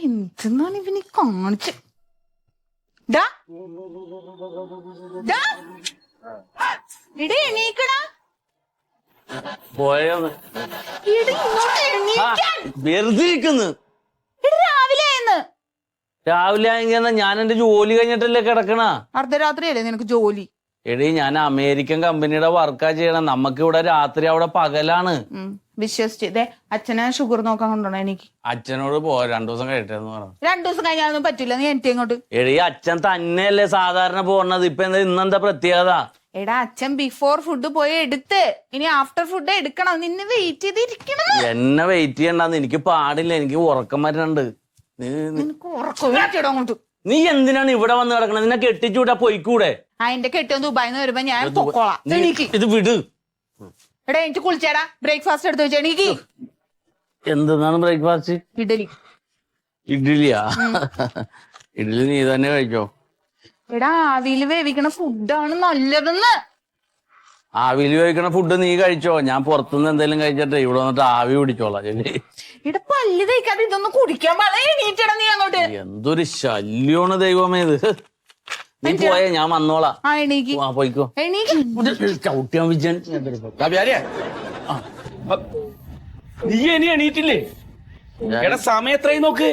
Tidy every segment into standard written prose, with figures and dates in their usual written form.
എന്തെന്നാണ് ഇവന് കാണിച്ച് എണീക്കടാ പോയെന്ന് വെറുതെ രാവിലെ ആയെങ്കിൽ ഞാൻ എന്റെ ജോലി കഴിഞ്ഞിട്ടല്ലേ കിടക്കണ. അർദ്ധരാത്രിയല്ലേ നിനക്ക് ജോലി? എടീ ഞാൻ അമേരിക്കൻ കമ്പനിയുടെ വർക്കാ ചെയ്യണം. നമുക്ക് ഇവിടെ രാത്രി, അവിടെ പകലാണ്. വിശ്വസിച്ചേ. അച്ഛനെ ഷുഗർ നോക്കാൻ കൊണ്ടുപോണ എനിക്ക്. അച്ഛനോട് 2 ദിവസം കഴിട്ടെന്ന് പറഞ്ഞു. 2 ദിവസം കഴിഞ്ഞാലൊന്നും പറ്റില്ല, നീ എനിക്ക് ഇങ്ങോട്ട്. എടീ അച്ഛൻ തന്നെയല്ലേ സാധാരണ പോണത്, ഇപ്പൊ ഇന്നെന്താ പ്രത്യേകത? എടാ അച്ഛൻ ബിഫോർ ഫുഡ് പോയി എടുത്ത്, ഇനി ആഫ്റ്റർ ഫുഡ് എടുക്കണം. നിന്നെ വെയിറ്റ് ചെയ്തിരിക്കണം. എന്നെ വെയിറ്റ് ചെയ്യണ്ടെന്ന് എനിക്ക് പാടില്ല, എനിക്ക് ഉറക്കം വരുന്നുണ്ട്. അങ്ങോട്ട് നീ എന്തിനാണ് ഇവിടെ വന്ന് കിടക്കണത്? നിന്നെ കെട്ടിച്ചൂടെ പോയിക്കൂടെ? അതിന്റെ കെട്ടിയൊന്ന് ദുബായിന്ന് വരുമ്പോ ഞാൻ പൊക്കോളാം. ഇത് വിട്. എടാ എനിക്ക് കുളിച്ചേടാ, ബ്രേക്ക്ഫാസ്റ്റ് എടുത്ത് വെച്ചാ. എനിക്ക് എന്താണ് ബ്രേക്ക്ഫാസ്റ്റ്? ഇഡലി. ഇഡ്ഡലിയാ? ഇഡ്ഡലി നീ തന്നെ കഴിച്ചോ? എടാ ആവിയിൽ വേവിക്കണ ഫുഡാണ് നല്ലതെന്ന്. ആവിയിൽ വേവിക്കണ ഫുഡ് നീ കഴിച്ചോ? ഞാൻ പുറത്തുനിന്ന് എന്തെങ്കിലും കഴിച്ചിട്ട് ഇവിടെ വന്നിട്ട് ആവി പിടിച്ചോളാം. ഇവിടെ പല്ല് തേക്കാതെ ഇതൊന്നും കുടിക്കാൻ പാടില്ല. നീ അങ്ങോട്ട്. എന്തൊരു ശല്യമാണ് ദൈവമേ ഇത്. നീ പോയേ, ഞാൻ വന്നോളാം. പോയിക്കോ. ചവിട്ടിയാൻ വിജയൻ. നീ ഇനി എണീറ്റില്ലേ? എടാ സമയം എത്രയും നോക്ക്.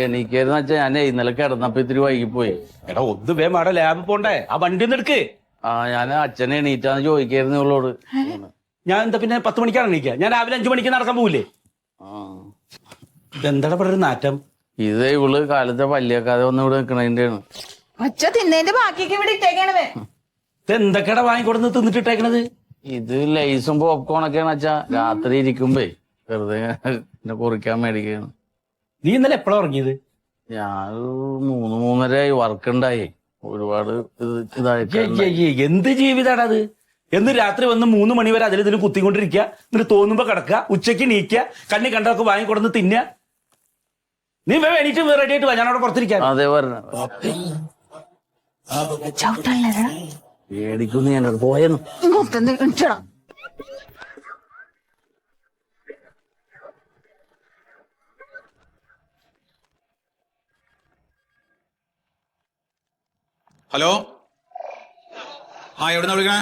എണീക്കാന്ന് വെച്ചാ ഞാൻ ഇന്നലെ കിടന്നപ്പോ ഇത്തിരി വൈകിപ്പോയി. എടാ ഒന്ന് വേഗം അവിടെ ലാബിൽ പോണ്ടേ, ആ വണ്ടി ഒന്ന് എടുക്ക്. ഞാൻ അച്ഛനെ എണീറ്റാന്ന് ചോദിക്കായിരുന്നു ഇവളോട്. ഞാൻ എന്താ പിന്നെ 10 മണിക്കാണ് എണീക്കുക? ഞാൻ രാവിലെ 5 മണിക്ക് നടക്കാൻ പോവില്ലേ? ഇതെന്താ ഇവിടെ ഒരു നാറ്റം? ഇത് ഇവള് കാലത്തെ പല്ലിയേക്കാതെ വന്ന് ഇവിടെ നിക്കണേന്റെയാണ്. അച്ഛ തിന്നേന്റെ ബാക്കിയൊക്കെ ഇവിടെ ഇട്ടേക്കണവേ. ഇത് എന്തൊക്കെയാ വാങ്ങിക്കൊടുന്ന് തിന്നിട്ടിട്ടേക്കണത്? ഇത് ലൈസും പോപ്കോണൊക്കെയാണ് അച്ഛാ. രാത്രി ഇരിക്കുമ്പേ വെറുതെ കുറിക്കാൻ മേടിക്കാണ്. നീ ഇന്നലെ എപ്പോഴാ ഉറങ്ങിയത്? ഞാൻ 3-3:30 വർക്ക് ഉണ്ടായി. ഒരുപാട് എന്ത് ജീവിതാടാ അത്? എന്ന് രാത്രി വന്ന് 3 മണി വരെ അതിൽ ഇതിന് കുത്തിക്കൊണ്ടിരിക്കുക, എന്നിട്ട് തോന്നുമ്പോ കിടക്കുക, ഉച്ചയ്ക്ക് നീക്കുക, കണ്ണി കണ്ടൊക്കെ വാങ്ങിക്കൊടുന്ന് തിന്നുക. നീ വേറെ എണീറ്റ് റെഡി ആയിട്ട് വാ, ഞാൻ അവിടെ പുറത്തിരിക്കാം. അതേ പറഞ്ഞ പേടിക്കുന്നു ഞാൻ. പോയെന്നു ഹലോ, എവിടുന്ന വിളിക്കണേ?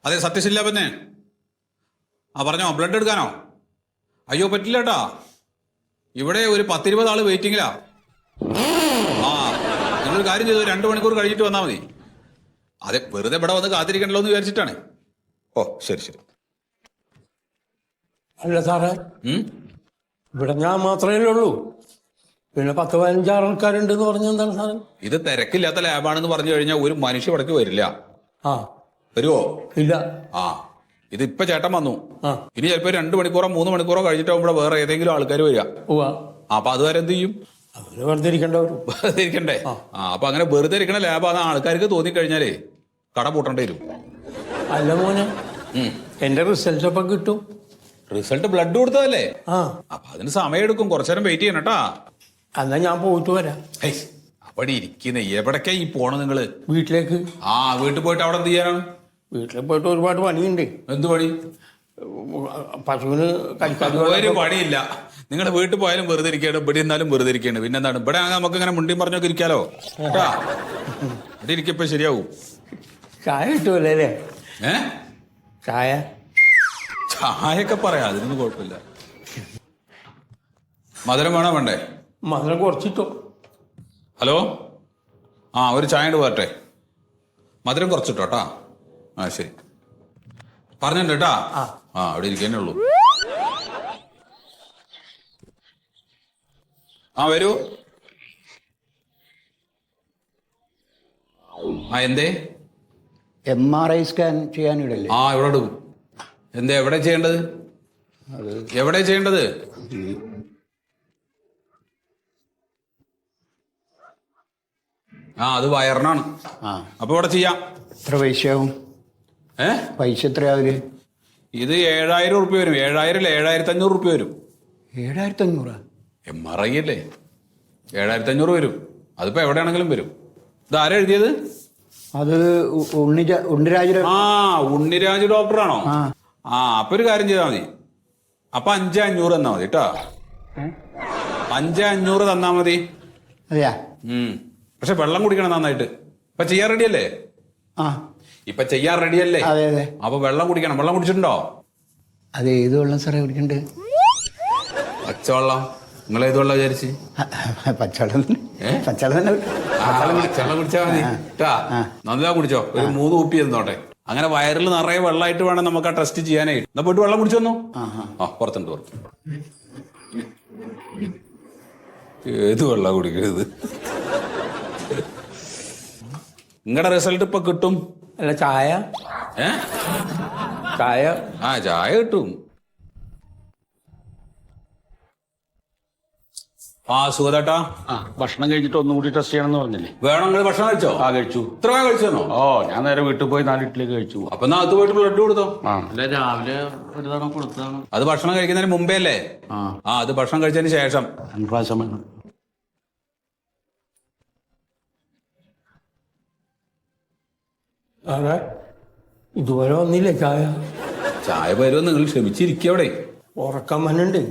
അതെ സത്യശീല പിന്നെ. പറഞ്ഞോ, ബ്ലഡ് എടുക്കാനോ? അയ്യോ പറ്റില്ല കേട്ടാ, ഇവിടെ ഒരു 10-20 ആള് വെയിറ്റിങ്ങിലാ. നിങ്ങളൊരു കാര്യം ചെയ്തു, 2 മണിക്കൂർ കഴിഞ്ഞിട്ട് വന്നാൽ മതി. അതെ, വെറുതെ ഇവിടെ വന്ന് കാത്തിരിക്കണല്ലോ എന്ന് വിചാരിച്ചിട്ടാണ്. ഓ ശരി ശരി. അല്ല സാറേ, ഇവിടെ ഞാൻ മാത്രമേ ഉള്ളൂ, പിന്നെ 10-15 ആൾക്കാരുണ്ട് എന്ന് പറഞ്ഞ എന്താണ് സാറേ? ഇത് തിരക്കില്ലാത്ത ലാബാണെന്ന് പറഞ്ഞു കഴിഞ്ഞാൽ ഒരു മനുഷ്യ ഇവിടേക്ക് വരില്ല. വരുവോ? ഇല്ല. ഇതിപ്പോ ചേട്ടൻ വന്നു. ഇനി ചിലപ്പോ 2 മണിക്കൂറോ 3 മണിക്കൂറോ കഴിഞ്ഞിട്ടാവും ഇവിടെ വേറെ ഏതെങ്കിലും ആൾക്കാർ വരിക. അപ്പൊ അതുവരെ എന്ത് ചെയ്യും? വെറുതെ ഇരിക്കണ്ടവരും. വെറുതെ ഇരിക്കണ്ടേ? അപ്പൊ അങ്ങനെ വെറുതെ ഇരിക്കണ ലാബാണ് ആൾക്കാർക്ക് തോന്നിക്കഴിഞ്ഞാലേ കട പൂട്ടേണ്ടി വരും. അല്ല മോനെ, എന്റെ റിസൾട്ട് എപ്പം കിട്ടും? റിസൾട്ട് ബ്ലഡ് കൊടുത്തതല്ലേ? അപ്പൊ അതിന് സമയം എടുക്കും, കുറച്ചേരം വെയിറ്റ് ചെയ്യണം കേട്ടാ. എന്നാ ഞാൻ പോയിട്ട് വരാം. അവിടെ ഇരിക്കുന്ന എവിടേക്കാ ഈ പോണ നിങ്ങള്? വീട്ടിലേക്ക്. വീട്ടിൽ പോയിട്ട് അവിടെ എന്ത് ചെയ്യാനാണ്? വീട്ടിൽ പോയിട്ട് ഒരുപാട് പണിയുണ്ട്. എന്ത് പണി? പശുവിന് ഒരു പണിയില്ല. നിങ്ങളുടെ വീട്ടിൽ പോയാലും വെറുതെ ഇരിക്കുകയാണ്, ഇവിടെ ഇരുന്നാലും വെറുതെ ഇരിക്കുകയാണ്. പിന്നെന്താണ്? ഇവിടെ നമുക്ക് ഇങ്ങനെ മുണ്ടിയും പറഞ്ഞൊക്കെ ഇരിക്കാലോ കേട്ടാ. ഇവിടെ ഇരിക്കപ്പോ ശരിയാവും. ചായ കിട്ടുമല്ലേ? ചായ ചായയൊക്കെ പറയാം, അതിനൊന്നും കുഴപ്പമില്ല. മധുരം വേണോ വേണ്ടേ? മധുരം കുറച്ചിട്ടോ. ഹലോ, ഒരു ചായ കൊണ്ട് പോരട്ടെ? മധുരം കുറച്ചിട്ടോട്ടാ. ശരി, പറഞ്ഞിട്ടുണ്ട് കേട്ടാ. അവിടെ ഇരിക്കാനേ ഉള്ളൂ. വരൂ. എന്തേ? MRI സ്കാൻ ചെയ്യാനിടല്ലേ? ഇവിടെ എടുക്കും. എന്തേ, എവിടെ ചെയ്യേണ്ടത്? എവിടെ ചെയ്യേണ്ടത്? അത് വയറിനാണ്. അപ്പൊ ഇവിടെ ചെയ്യാം. എത്ര പൈസയാവും? പൈസ എത്രയാവര്? ഇത് 7000 റുപ്യ വരും. 7000 7500 റുപ്യ വരും. 7500? MRI അല്ലേ, 7500 വരും. അതിപ്പോ എവിടെയാണെങ്കിലും വരും. ഇത് ആരാ എഴുതിയത്? അത് ഉണ്ണിരാജ്. ഉണ്ണിരാജ് ഡോക്ടറാണോ? അപ്പൊ ഒരു കാര്യം ചെയ്താൽ മതി. അപ്പൊ 5500 തന്നാ മതി കേട്ടോ. 5500 തന്നാ മതി. അതെയാ? പക്ഷെ വെള്ളം കുടിക്കണം നന്നായിട്ട്. ഇപ്പൊ ചെയ്യാൻ റെഡിയല്ലേ? ഇപ്പൊ ചെയ്യാൻ റെഡിയല്ലേ? അതെ അതെ. അപ്പൊ വെള്ളം കുടിക്കണം. വെള്ളം കുടിച്ചിട്ടുണ്ടോ? അത് ഏത് വെള്ളം സാറേ കുടിക്കണ്ടേ? പച്ചവെള്ളം. നിങ്ങൾ ഏത് വെള്ളം വിചാരിച്ച്? പച്ചവെള്ളം. പച്ചവെള്ളം തന്നെ. പച്ചവെള്ളം കുടിച്ചാൽ മതി കേട്ടാ. നന്നാ കുടിച്ചോ. ഒരു 3 കുപ്പി തന്നോട്ടെ. അങ്ങനെ വയറിൽ നിറയെ വെള്ളമായിട്ട് വേണം നമുക്ക് ആ ടെസ്റ്റ് ചെയ്യാനായിട്ട്. എന്നാ പോയിട്ട് വെള്ളം കുടിച്ചു വന്നു. പുറത്തുണ്ട് പുറത്ത്. ഏത് വെള്ളം കുടിക്കരുത്. നിങ്ങളുടെ റിസൾട്ട് ഇപ്പൊ കിട്ടും. അല്ല ചായ? ചായ? ചായ കിട്ടും. സുഖേട്ടാ, ഭക്ഷണം കഴിച്ചിട്ട് ഒന്നും കൂടി ടെസ്റ്റ് ചെയ്യണമെന്ന് പറഞ്ഞില്ലേ? വേണം. നിങ്ങൾ ഭക്ഷണം കഴിച്ചോ? കഴിച്ചു. ഇത്ര കഴിച്ചോ? ഞാൻ നേരെ വീട്ടിൽ പോയി 4 ഇഡ്ഡലിയൊക്കെ കഴിച്ചു. അപ്പൊ അത് പോയിട്ട് ബ്ലഡ് കൊടുത്തോ? രാവിലെ ഒരു തവണ കൊടുത്താണ്. അത് ഭക്ഷണം കഴിക്കുന്നതിന് മുമ്പേ അല്ലേ? അത് ഭക്ഷണം കഴിച്ചതിന് ശേഷം 2 പ്രാവശ്യം വേണം. അതെ, ഇതുവരെ വന്നില്ലേ ചായ? ചായ വരുമോ? നിങ്ങൾ ക്ഷമിച്ചിരിക്കുക. അവിടെ ഉറക്കം വന്നുണ്ട്.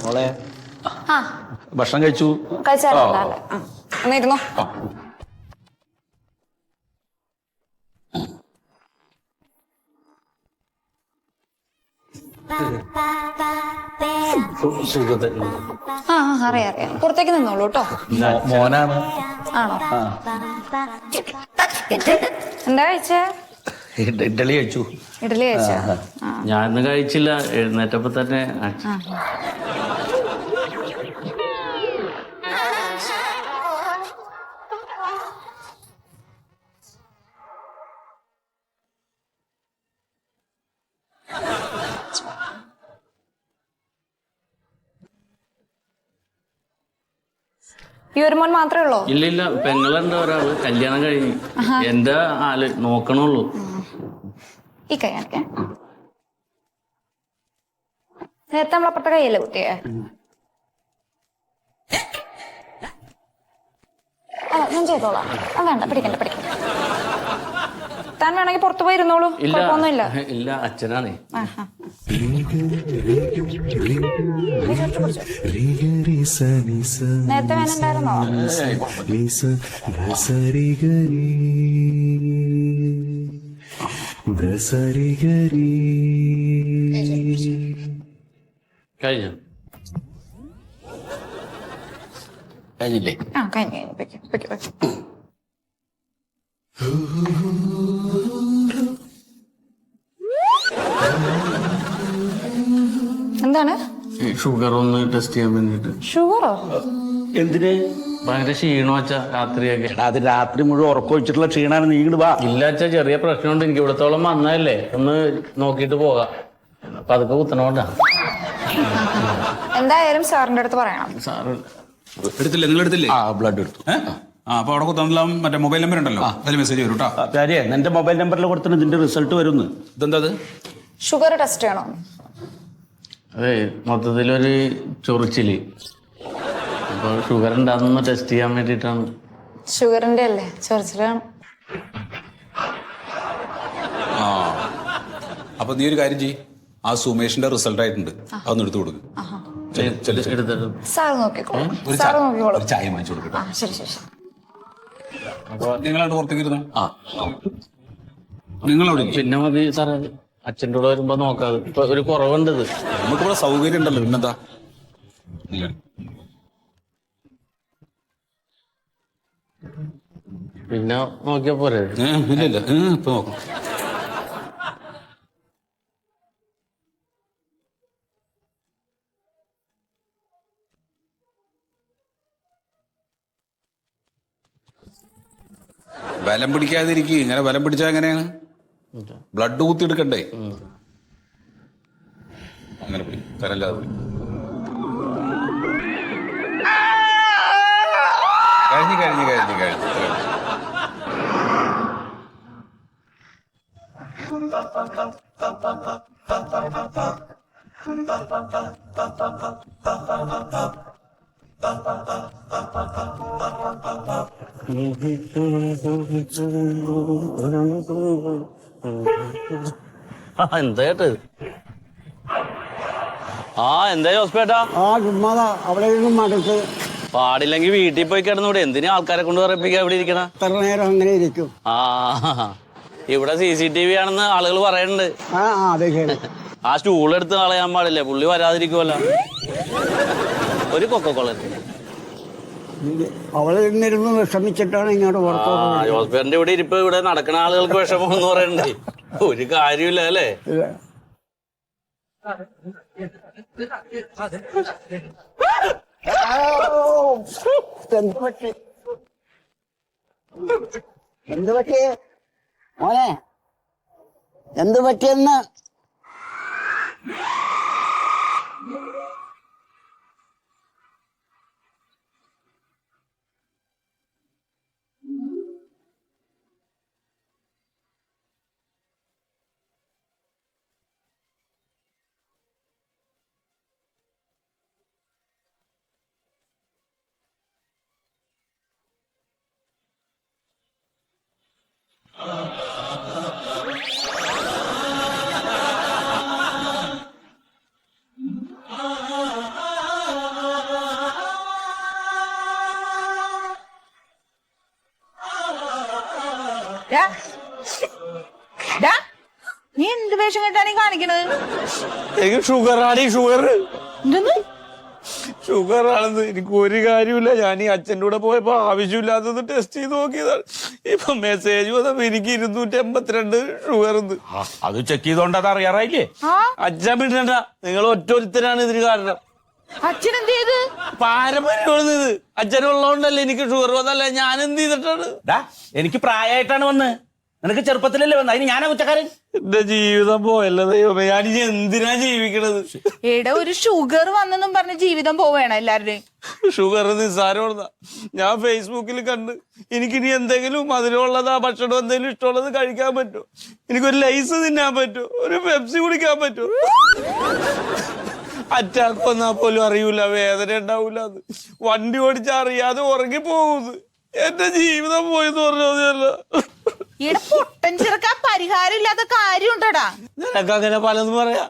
മോളെ, ഭക്ഷണം കഴിച്ചു? എന്നിരുന്നോ. അറിയാം. പുറത്തേക്ക് നിന്നോളൂ കേട്ടോ. മോനാണ്. ആണോ? എന്താ കഴിച്ചേ? ഇഡ്ഡലി കഴിച്ചു. ഇഡലി കഴിച്ച? ഞാനൊന്നും കഴിച്ചില്ല. എഴുന്നേറ്റപ്പോ തന്നെ ഈ ഒരു മോൻ മാത്രമേ ഉള്ളൂ? ഇല്ല, പെങ്ങളുണ്ട് ഒരാള്. കല്യാണം കഴിഞ്ഞു. എന്റെ ആള് നോക്കണുള്ളൂ. ഈ കൈ കാണിക്കാൻ. നേരത്തെ നമ്മളപ്പുറത്തെ കൈയല്ലേ കുട്ടിയെ? ഞാൻ ചെയ്തോളാം. വേണ്ട, പിടിക്കണ്ട. താൻ വേണമെങ്കിൽ പുറത്തു പോയി ഇരുന്നോളൂ. കുഴപ്പമൊന്നുമില്ല. ഇല്ല, അച്ഛനാണേ. നേരത്തെ വേനുണ്ടായിരുന്നോ? കഴിഞ്ഞു. കഴിഞ്ഞില്ലേ? കഴിഞ്ഞു. എന്താണ്? ഷുഗർ ഒന്ന് ടെസ്റ്റ് ചെയ്യാൻ വേണ്ടിട്ട്. ഷുഗറോ? എന്തിന്? ഭയങ്കര ക്ഷീണം അച്ഛാ. രാത്രിയൊക്കെ. അത് രാത്രി മുഴുവൻ ഉറക്കം വെച്ചിട്ടുള്ള ക്ഷീണാണ്. നീ ഇങ്ങോട്ട് വാ. ഇല്ല അച്ഛാ, ചെറിയ പ്രശ്നമുണ്ട്. എനിക്ക് ഇവിടത്തോളം വന്നതല്ലേ, ഒന്ന് നോക്കിയിട്ട് പോകാം. അപ്പൊ അതൊക്കെ കുത്തണോണ്ടാ. എന്തായാലും സാറിന്റെ അടുത്ത് പറയണം. സാറ് എടുത്തില്ലേ? നിങ്ങൾ എടുത്തില്ലേ? ബ്ലഡ് എടുത്തു. അപ്പൊ അവിടെ കുത്തന്നെല്ലാം മറ്റേ മൊബൈൽ നമ്പർ ഉണ്ടല്ലോ, അതിൽ മെസ്സേജ് വരും കേട്ടോ. കാര്യേ, നിന്റെ മൊബൈൽ നമ്പറിൽ കൊടുത്തിട്ട് ഇതിന്റെ റിസൾട്ട് വരുന്നു. ഇതെന്താ? ഷുഗർ ടെസ്റ്റ് ചെയ്യണോ? അതെ, മൊത്തത്തിലൊരു ചൊറിച്ചില്. അപ്പൊ ഷുഗർ ഉണ്ടാകുന്ന ടെസ്റ്റ് ചെയ്യാൻ വേണ്ടിട്ടാണ്. ഷുഗറിന്റെ അല്ലേ? ചൊറിച്ചിലാണ്. അപ്പൊ നീ ഒരു കാര്യം ചെയ്യ്. ആ സുമേഷിന്റെ റിസൾട്ട് ആയിട്ടുണ്ട്, അതൊന്ന് എടുത്തു കൊടുക്കും. സാറ് നോക്കിക്കോളൂ. ഒരു ചായ വാങ്ങിച്ചു കൊടുക്കട്ടെ. ശരി. അപ്പൊ നിങ്ങളവിടെ പുറത്തേക്ക് ഇരുന്നോ. നിങ്ങളവിടെ പിന്നെ മതി സാറേ. അച്ഛൻ്റെ കൂടെ വരുമ്പോ നോക്കാതെ ഇപ്പൊ ഒരു കുറവുണ്ട് ഇത്. നമുക്കിവിടെ സൗകര്യം ഉണ്ടല്ലോ, പിന്നെന്താ. ഇല്ല. പിന്നെ നോക്കിയാ പോരെ. ഇല്ല ഇപ്പൊ നോക്കാം. ബലം പിടിക്കാതിരിക്കുക. ഇങ്ങനെ ബലം പിടിച്ചാൽ എങ്ങനെയാണ്? ബ്ലഡ് കുത്തിയെടുക്കണ്ടേ? അങ്ങനെ പോയി തരല്ലാതെ പോയി. കഴിഞ്ഞു. എന്താ ചേട്ടാ എന്താ ജോസ്പേട്ടാ? ചുമ്മാതാ അവിടെ ഇരുന്ന് മടുത്ത്. പാടില്ലെങ്കിൽ വീട്ടിൽ പോയി കിടന്നൂടെ? എന്തിനാ ആൾക്കാരെ കൊണ്ട് പറയിപ്പിക്കാ ഇവിടെ ഇരിക്കണ? എത്ര നേരം അങ്ങനെ ഇരിക്കും. ഇവിടെ CCTV ആണെന്ന് ആളുകൾ പറയുന്നുണ്ട്. അതെ ശരി. ആ സ്റ്റൂൾ എടുത്ത് കളയാൻ പാടില്ലേ, പുള്ളി വരാതിരിക്കുമല്ലോ. ഒരു കൊക്കക്കോള അവള് ഇരുന്നിരുന്ന് വിഷമിച്ചിട്ടാണ് ഇങ്ങോട്ട് പുറത്തു. ജോസ്പേറിന്റെ ഇവിടെ ഇരിപ്പ് ഇവിടെ നടക്കുന്ന ആളുകൾക്ക് വിഷമം എന്ന് പറയണ്ടേ? ഒരു കാര്യമില്ല അല്ലേ? എന്ത് പറ്റി മോനെ? എന്ത് പറ്റിയെന്ന്? നീ എന്ത് വേഷം കെട്ടാണ് കാണിക്കണത്? എനിക്ക് ഷുഗറാണ്. ഷുഗർ എന്തെന്ന്? ഷുഗർ ആണെന്ന് എനിക്ക് ഒരു കാര്യമില്ല. ഞാൻ ഈ അച്ഛൻ്റെ കൂടെ പോയപ്പോ ആവശ്യമില്ലാത്തത് ടെസ്റ്റ് ചെയ്ത് നോക്കിയതാണ്. ഇപ്പൊ മെസ്സേജ് വന്നപ്പോ എനിക്ക് 282 ഷുഗർ. അത് ചെക്ക് ചെയ്തോണ്ട് അത് അറിയാറായില്ലേ? അച്ഛൻ വിടണ്ട, നിങ്ങൾ ഒറ്റൊരുത്തരാണ് ഇതിന് കാരണം. അച്ഛൻ എന്ത് ചെയ്ത്? പാരമ്പര്യമാണ് ഇത്. അച്ഛനുള്ളതുകൊണ്ടല്ലേ എനിക്ക് ഷുഗർ വന്നല്ലേ. ഞാൻ എന്ത് ചെയ്തിട്ടാണ്? എനിക്ക് പ്രായമായിട്ടാണ് വന്ന്. നിനക്ക് ചെറുപ്പത്തിലല്ലേ വന്ന? അതിന് ഞാനാ കുറ്റക്കാരൻ? എന്റെ ജീവിതം പോയല്ലോ ദൈവമേ. ഞാൻ ഇനി എന്തിനാ ജീവിക്കണത്? എടാ, ഒരു ഷുഗർ വന്നെന്നും പറഞ്ഞ് ജീവിതം പോവേണം എല്ലാവരുടെയും. ഷുഗർ നിസ്സാരമുള്ളതാ. ഞാൻ ഫേസ്ബുക്കിൽ കണ്ട് എനിക്കിനി എന്തെങ്കിലും മധുരമുള്ളതാ ഭക്ഷണം എന്തെങ്കിലും ഇഷ്ടമുള്ളത് കഴിക്കാൻ പറ്റുമോ? എനിക്കൊരു ലൈസ് തിന്നാൻ പറ്റുമോ? ഒരു പെപ്സി കുടിക്കാൻ പറ്റുമോ? അറ്റാക്ക് വന്നാൽ പോലും അറിയൂല, വേദന ഉണ്ടാവൂല. അത് വണ്ടി ഓടിച്ചാ അറിയാതെ ഉറങ്ങി പോകുന്നത്. എന്റെ ജീവിതം പോയെന്ന് പറഞ്ഞല്ല. ഇവിടെ പൊട്ടൻ ചെറുക്കാൻ പരിഹാരം ഇല്ലാത്ത കാര്യം ഉണ്ടടാ. നിനക്ക് അങ്ങനെ പലതും പറയാ.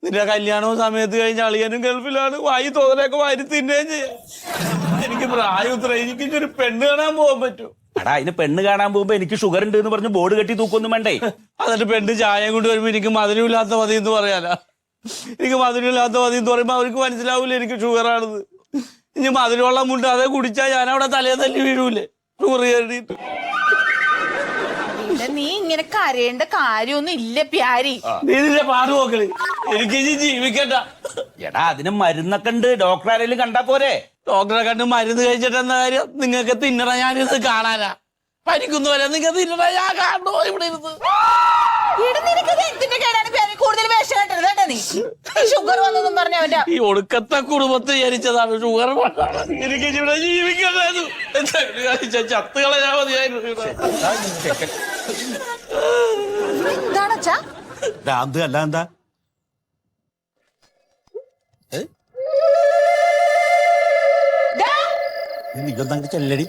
നിന്റെ കല്യാണവും സമയത്ത് കഴിഞ്ഞ അളിയനും ഗൾഫിലാണ്. വായി തോന്നലൊക്കെ വാരി തിന്നുകയും ചെയ്യാം. എനിക്ക് പ്രായം ഇത്ര. എനിക്ക് ഒരു പെണ്ണ് കാണാൻ പോകാൻ പറ്റും. എടാ, അതിന് പെണ്ണ് കാണാൻ പോകുമ്പോ എനിക്ക് ഷുഗർ ഉണ്ട് എന്ന് പറഞ്ഞ് ബോർഡ് കെട്ടി തൂക്കൊന്നും വേണ്ടേ? എന്നിട്ട് പെണ്ണ് ചായ കൊണ്ട് വരുമ്പോ എനിക്ക് മധുരമില്ലാത്ത മതി എന്ന് പറയാനാ. എനിക്ക് മധുരമില്ലാത്ത മതി എന്ന് പറയുമ്പോ അവർക്ക് മനസ്സിലാവൂലേ എനിക്ക് ഷുഗർ ആണെന്ന്. ഇനി മധുരവെള്ളം മുണ്ട് അതേ കുടിച്ചാൽ ഞാൻ അവിടെ തലയെ തല്ലി വീഴൂലേ ഷുഗർ കയറിയിട്ട്. നീ ഇങ്ങനെ കരയേണ്ട കാര്യമൊന്നും ഇല്ല പ്യാരി. നീ നിന്റെ പാട് നോക്കളി. എനിക്ക് ഇനി ജീവിക്കണ്ട. എടാ, അതിന് മരുന്നൊക്കെ ഉണ്ട്. ഡോക്ടർ ആരെങ്കിലും കണ്ടാ പോരെ? ഡോക്ടറെ കണ്ട് മരുന്ന് കഴിച്ചിട്ട് എന്താ കാര്യം? നിങ്ങൾക്ക് തിന്നണ ഞാനിത് കാണാനാ. പരിക്കുന്നവരെ നിങ്ങൾക്ക് തിന്നണ ഞാൻ കാണണോ ഇവിടെ ഇരുന്ന്? കൂടുതൽ വേഷം കെട്ടരുത് കേട്ടോ നീ. ഷുഗർ വന്നൊന്നും പറഞ്ഞ അവന്റെ ഈ ഒടുക്കത്തെ കുടുംബത്ത് ജനിച്ചതാണ്. ഷുഗർ എനിക്ക് ഇവിടെ ജീവിക്കണ്ടായിരുന്നു. ചത്ത് കളയാ മതിയായിരുന്നു. എന്താണ് അച്ഛാ? അത് അല്ല എന്താ നീ ചെല്ലടി.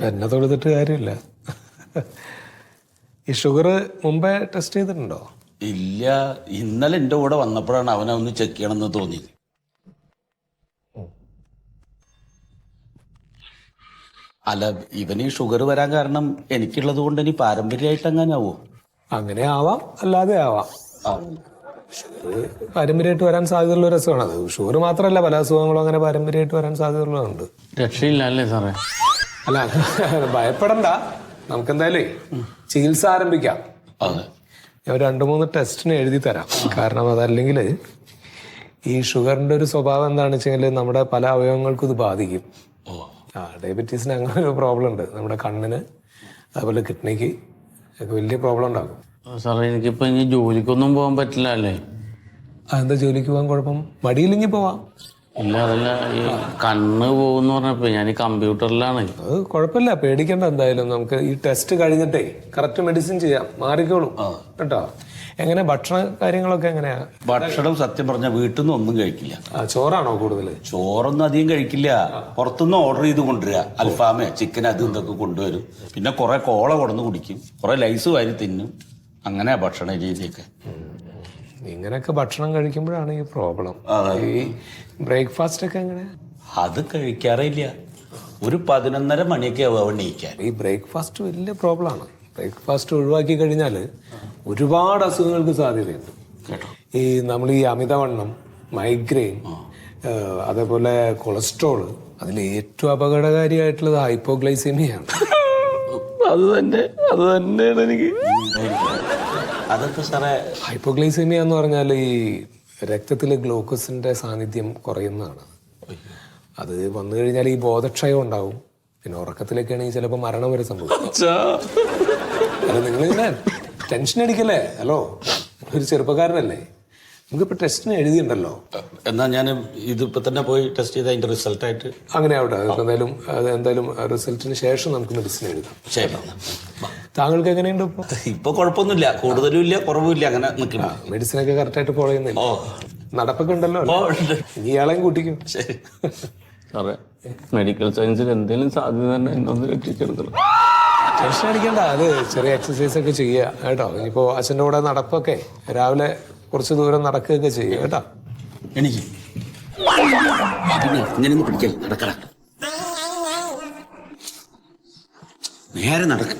എന്നെ തൊടുത്തിട്ട് കാര്യമില്ല. ഈ ഷുഗർ മുമ്പേ ടെസ്റ്റ് ചെയ്തിട്ടുണ്ടോ? ഇല്ല, ഇന്നലെ എൻ്റെ കൂടെ വന്നപ്പോഴാണ് അവനെ ഒന്ന് ചെക്ക് ചെയ്യണമെന്ന് തോന്നിയത്. അല്ല, ഇവന് ഈ ഷുഗർ വരാൻ കാരണം എനിക്കുള്ളത് കൊണ്ട് ഇനി പാരമ്പര്യമായിട്ട് അങ്ങനെ ആവോ? അങ്ങനെ ആവാം, അല്ലാതെ ആവാം. പാരമ്പര്യമായിട്ട് വരാൻ സാധ്യതയുള്ള ഒരു അസുഖമാണ് അത്. ഷുഗർ മാത്രമല്ല, പല അസുഖങ്ങളും അങ്ങനെ പാരമ്പര്യമായിട്ട് വരാൻ സാധ്യതയുള്ളതുണ്ട്. രക്ഷയില്ല അല്ലേ സാറേ? അല്ല, ഭയപ്പെടണ്ട. നമുക്കെന്തായാലും ചികിത്സ ആരംഭിക്കാം. അതെ. ഞാൻ 2-3 ടെസ്റ്റിന് എഴുതി തരാം. കാരണം അതല്ലെങ്കിൽ ഈ ഷുഗറിന്റെ ഒരു സ്വഭാവം എന്താണെന്ന് വെച്ചാൽ നമ്മുടെ പല അവയവങ്ങൾക്കും ഇത് ബാധിക്കും. ഡയബറ്റീസിന് അങ്ങനെ ഒരു പ്രോബ്ലം ഉണ്ട്. നമ്മുടെ കണ്ണിന്, അതുപോലെ കിഡ്നിക്ക് ഒക്കെ വലിയ പ്രോബ്ലം ഉണ്ടാകും. സാറേ, എനിക്കിപ്പോ ഇനി ജോലിക്കൊന്നും പോകാൻ പറ്റില്ല അല്ലേ? അതെന്താ ജോലിക്ക് പോകാൻ കുഴപ്പം? മടിയില്ലെങ്കിൽ പോവാം. ഇല്ല, അതല്ല, ഈ കണ്ണ് പോകുന്ന പറഞ്ഞപ്പോ ഞാൻ ഈ കമ്പ്യൂട്ടറിലാണ്. അത് കുഴപ്പമില്ല, പേടിക്കണ്ട. എന്തായാലും നമുക്ക് ഈ ടെസ്റ്റ് കഴിഞ്ഞിട്ടേ കറക്റ്റ് മെഡിസിൻ ചെയ്യാം, മാറിക്കോളും കേട്ടോ. എങ്ങനെ ഭക്ഷണ കാര്യങ്ങളൊക്കെ എങ്ങനെയാ? ഭക്ഷണം സത്യം പറഞ്ഞാൽ വീട്ടിൽ നിന്ന് ഒന്നും കഴിക്കില്ല. ചോറാണോ കൂടുതൽ? ചോറൊന്നും അധികം കഴിക്കില്ല. പുറത്തുനിന്ന് ഓർഡർ ചെയ്ത് കൊണ്ടുവരിക. അൽഫാമ്, ചിക്കൻ, അതും ഇതൊക്കെ കൊണ്ടുവരും. പിന്നെ കുറെ കോള കൊടുന്ന് കുടിക്കും, കുറെ ലൈസ് വാരി തിന്നും. അങ്ങനെയാ ഭക്ഷണ രീതിയൊക്കെ. ഇങ്ങനെയൊക്കെ ഭക്ഷണം കഴിക്കുമ്പോഴാണ് ഈ പ്രോബ്ലം. ഈ ബ്രേക്ക്ഫാസ്റ്റ് ഒക്കെ എങ്ങനെയാ? അത് കഴിക്കാറില്ല. ഒരു 11:30 മണിയൊക്കെ ആവും എണീക്കാൻ. ഈ ബ്രേക്ക്ഫാസ്റ്റ് വലിയ പ്രോബ്ലമാണ്. ബ്രേക്ക്ഫാസ്റ്റ് ഒഴിവാക്കി കഴിഞ്ഞാൽ ഒരുപാട് അസുഖങ്ങൾക്ക് സാധ്യതയുണ്ട് കേട്ടോ. ഈ നമ്മൾ ഈ അമിതവണ്ണം, മൈഗ്രെയിൻ, അതേപോലെ കൊളസ്ട്രോള്, അതിൽ ഏറ്റവും അപകടകാരിയായിട്ടുള്ളത് ഹൈപ്പോഗ്ലൈസീമിയാണ്. അത് തന്നെയാണ് എനിക്ക്. അതൊക്കെ സാറേ, ഹൈപ്പോഗ്ലൈസീമിയ എന്ന് പറഞ്ഞാൽ ഈ രക്തത്തിലെ ഗ്ലൂക്കോസിന്റെ സാന്നിധ്യം കുറയുന്നതാണ്. അത് വന്നു കഴിഞ്ഞാൽ ഈ ബോധക്ഷയം ഉണ്ടാവും. പിന്നെ ഉറക്കത്തിലൊക്കെ ആണെങ്കിൽ ചിലപ്പോൾ മരണം വരെ സംഭവിക്കും. അല്ല, നിങ്ങളിങ്ങനെ ടെൻഷൻ അടിക്കല്ലേ? ഹലോ, ഒരു ചെറുപ്പക്കാരനല്ലേ? നമുക്കിപ്പോൾ ടെസ്റ്റിന് എഴുതിയുണ്ടല്ലോ. എന്നാ ഞാൻ ഇതിപ്പോ തന്നെ പോയി ടെസ്റ്റ് ചെയ്ത് അതിന്റെ റിസൾട്ടായിട്ട് അങ്ങനെ ആവട്ടെ. എന്തായാലും റിസൾട്ടിന് ശേഷം നമുക്ക് മെഡിസിൻ എഴുതാം. ശരി. താങ്കൾക്ക് എങ്ങനെയുണ്ട് ഇപ്പോൾ? ഇപ്പൊ കുഴപ്പമൊന്നുമില്ല, കൂടുതലും ഇല്ല കുറവും ഇല്ല, അങ്ങനെ നിൽക്കണം. മെഡിസിനൊക്കെ കറക്റ്റായിട്ട് ഫോളോ ചെയ്യുന്നില്ല? നടപ്പൊക്കെ ഉണ്ടല്ലോ. ഇയാളെയും കൂട്ടിക്കും. ശരി സാറേ, മെഡിക്കൽ സയൻസിൽ എന്തെങ്കിലും സാധ്യത എന്നൊന്ന് രക്ഷിച്ചെടുക്കണം. ടെൻഷൻ അടിക്കണ്ട. അത് ചെറിയ എക്സസൈസ് ഒക്കെ ചെയ്യുക കേട്ടോ. ഇനിയിപ്പോൾ അച്ഛൻ്റെ കൂടെ നടപ്പൊക്കെ രാവിലെ കുറച്ച് ദൂരം നടക്കുകയൊക്കെ ചെയ്യുക കേട്ടോ. എനിക്ക് പിന്നെ ഇങ്ങനെയൊന്നും പിടിക്കൽ നടക്കട, നേരെ നടക്ക.